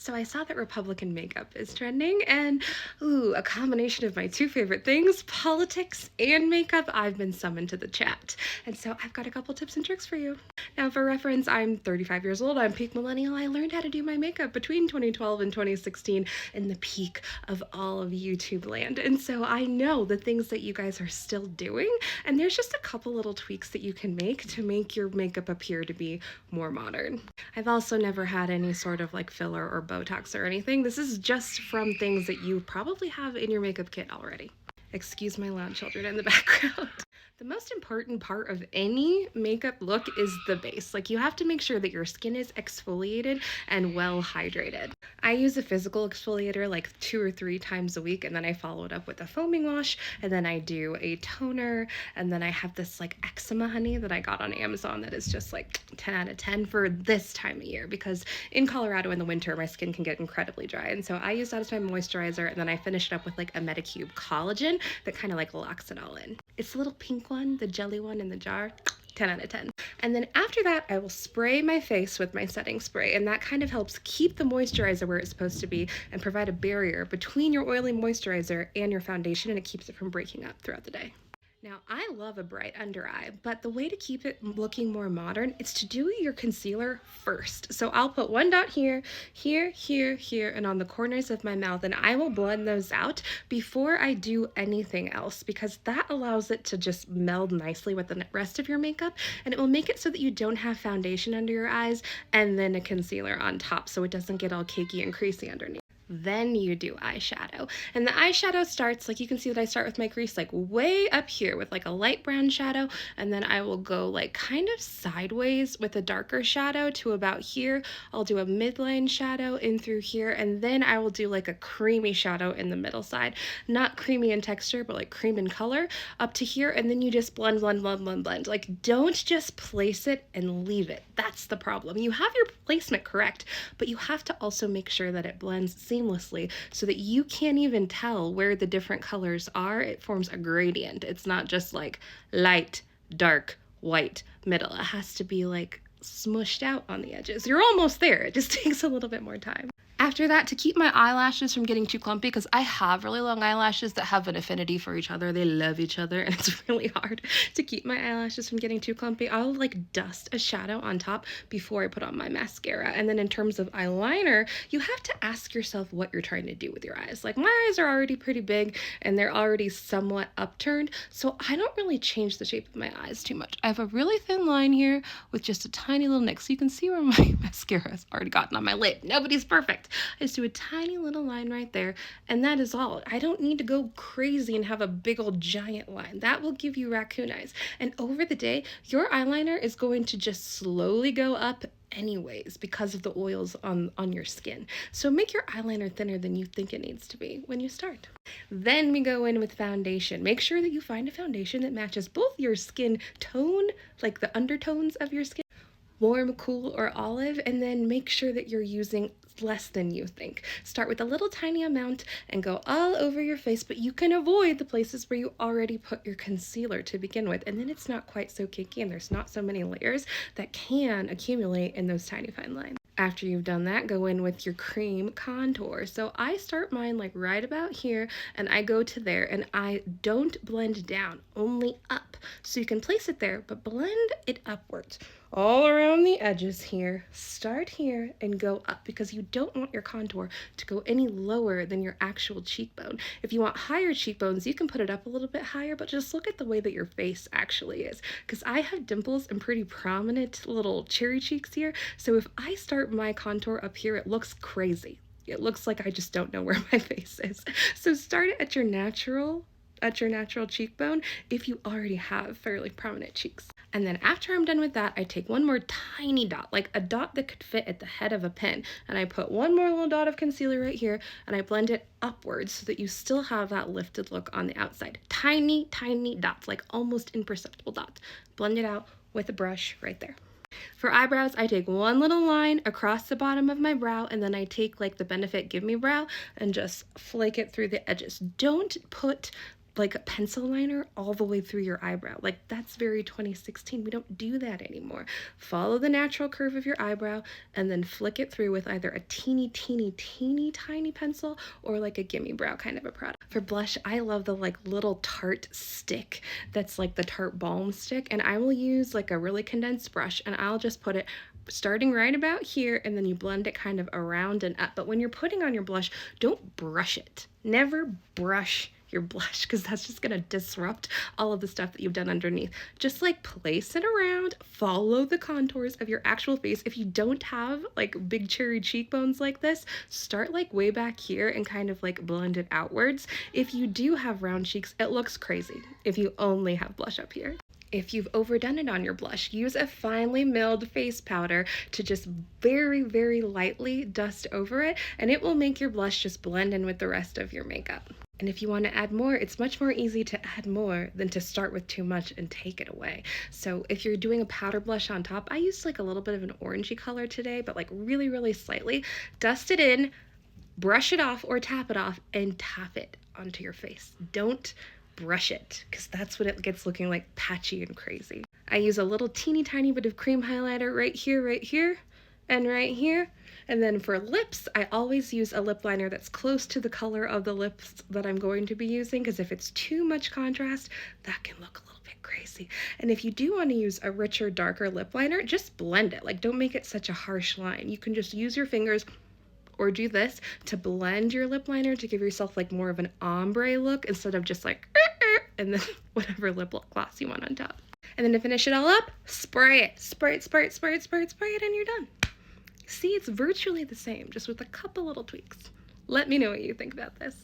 So I saw that Republican makeup is trending, and ooh, a combination of my two favorite things, politics and makeup, I've been summoned to the chat. And so I've got a couple tips and tricks for you. Now, for reference, I'm 35 years old, I'm peak millennial. I learned how to do my makeup between 2012 and 2016 in the peak of all of YouTube land. And so I know the things that you guys are still doing, and there's just a couple little tweaks that you can make to make your makeup appear to be more modern. I've also never had any sort of like filler or Botox or anything. This is just from things that you probably have in your makeup kit already. Excuse my loud children in the background. The most important part of any makeup look is the base. Like, you have to make sure that your skin is exfoliated and well hydrated. I use a physical exfoliator like 2 or 3 times a week, and then I follow it up with a foaming wash, and then I do a toner, and then I have this like eczema honey that I got on Amazon that is just like 10 out of 10 for this time of year, because in Colorado in the winter my skin can get incredibly dry, and so I use that as my moisturizer, and then I finish it up with like a Medicube collagen that kind of like locks it all in. It's the little pink one, the jelly one in the jar. 10 out of 10. And then after that, I will spray my face with my setting spray, and that kind of helps keep the moisturizer where it's supposed to be and provide a barrier between your oily moisturizer and your foundation, and it keeps it from breaking up throughout the day. Now, I love a bright under eye, but the way to keep it looking more modern is to do your concealer first. So I'll put one dot here, here, here, here, and on the corners of my mouth, and I will blend those out before I do anything else, because that allows it to just meld nicely with the rest of your makeup, and it will make it so that you don't have foundation under your eyes and then a concealer on top, so it doesn't get all cakey and creasy underneath. Then you do eyeshadow, and the eyeshadow starts, like, you can see that I start with my crease like way up here with like a light brown shadow, and then I will go like kind of sideways with a darker shadow to about here. I'll do a midline shadow in through here, and then I will do like a creamy shadow in the middle side, not creamy in texture but like cream in color up to here, and then you just blend, blend, blend, blend, blend. Like, don't just place it and leave it. That's the problem. You have your placement correct, but you have to also make sure that it blends seamlessly so that you can't even tell where the different colors are. It forms a gradient. It's not just like light, dark, white, middle. It has to be like smushed out on the edges. You're almost there. It just takes a little bit more time. After that, to keep my eyelashes from getting too clumpy, because I have really long eyelashes that have an affinity for each other, they love each other, and it's really hard to keep my eyelashes from getting too clumpy, I'll like dust a shadow on top before I put on my mascara. And then in terms of eyeliner, you have to ask yourself what you're trying to do with your eyes. Like, my eyes are already pretty big and they're already somewhat upturned, so I don't really change the shape of my eyes too much. I have a really thin line here with just a tiny little nick, so you can see where my mascara has already gotten on my lid. Nobody's perfect. I just do a tiny little line right there, and that is all. I don't need to go crazy and have a big old giant line. That will give you raccoon eyes. And over the day, your eyeliner is going to just slowly go up anyways because of the oils on your skin. So make your eyeliner thinner than you think it needs to be when you start. Then we go in with foundation. Make sure that you find a foundation that matches both your skin tone, like the undertones of your skin, warm, cool, or olive, and then make sure that you're using less than you think. Start with a little tiny amount and go all over your face, but you can avoid the places where you already put your concealer to begin with, and then it's not quite so cakey and there's not so many layers that can accumulate in those tiny fine lines. After you've done that, go in with your cream contour. So I start mine like right about here, and I go to there, and I don't blend down, only up. So you can place it there, but blend it upwards all around the edges here. Start here and go up, because you don't want your contour to go any lower than your actual cheekbone. If you want higher cheekbones, you can put it up a little bit higher, but just look at the way that your face actually is, because I have dimples and pretty prominent little cherry cheeks here. So if I start my contour up here, it looks crazy. It looks like I just don't know where my face is. So start it at your natural cheekbone if you already have fairly prominent cheeks. And then after I'm done with that, I take one more tiny dot, like a dot that could fit at the head of a pen, and I put one more little dot of concealer right here, and I blend it upwards so that you still have that lifted look on the outside. Tiny, tiny dots, like almost imperceptible dots. Blend it out with a brush right there. For eyebrows, I take one little line across the bottom of my brow, and then I take like the Benefit Give Me Brow and just flake it through the edges. Don't put like a pencil liner all the way through your eyebrow. Like that's very 2016. We don't do that anymore. Follow the natural curve of your eyebrow and then flick it through with either a teeny tiny pencil or like a gimme brow kind of a product. For blush, I love the like little Tarte stick that's like the Tarte Balm stick, and I will use like a really condensed brush and I'll just put it starting right about here, and then you blend it kind of around and up. But when you're putting on your blush, don't brush it. Never brush your blush, because that's just going to disrupt all of the stuff that you've done underneath. Just like place it around, follow the contours of your actual face. If you don't have like big cherry cheekbones like this, start like way back here and kind of like blend it outwards. If you do have round cheeks, it looks crazy if you only have blush up here. If you've overdone it on your blush, use a finely milled face powder to just very lightly dust over it, and it will make your blush just blend in with the rest of your makeup. And if you want to add more, it's much more easy to add more than to start with too much and take it away. So if you're doing a powder blush on top, I used like a little bit of an orangey color today, but like really slightly. Dust it in, brush it off or tap it off, and tap it onto your face. Don't brush it, because that's when it gets looking like patchy and crazy. I use a little teeny tiny bit of cream highlighter right here, and right here. And then for lips, I always use a lip liner that's close to the color of the lips that I'm going to be using, because if it's too much contrast, that can look a little bit crazy. And if you do want to use a richer, darker lip liner, just blend it. Like, don't make it such a harsh line. You can just use your fingers or do this to blend your lip liner to give yourself like more of an ombre look instead of just like and then whatever lip gloss you want on top. And then to finish it all up, spray it, and you're done. See, it's virtually the same, just with a couple little tweaks. Let me know what you think about this.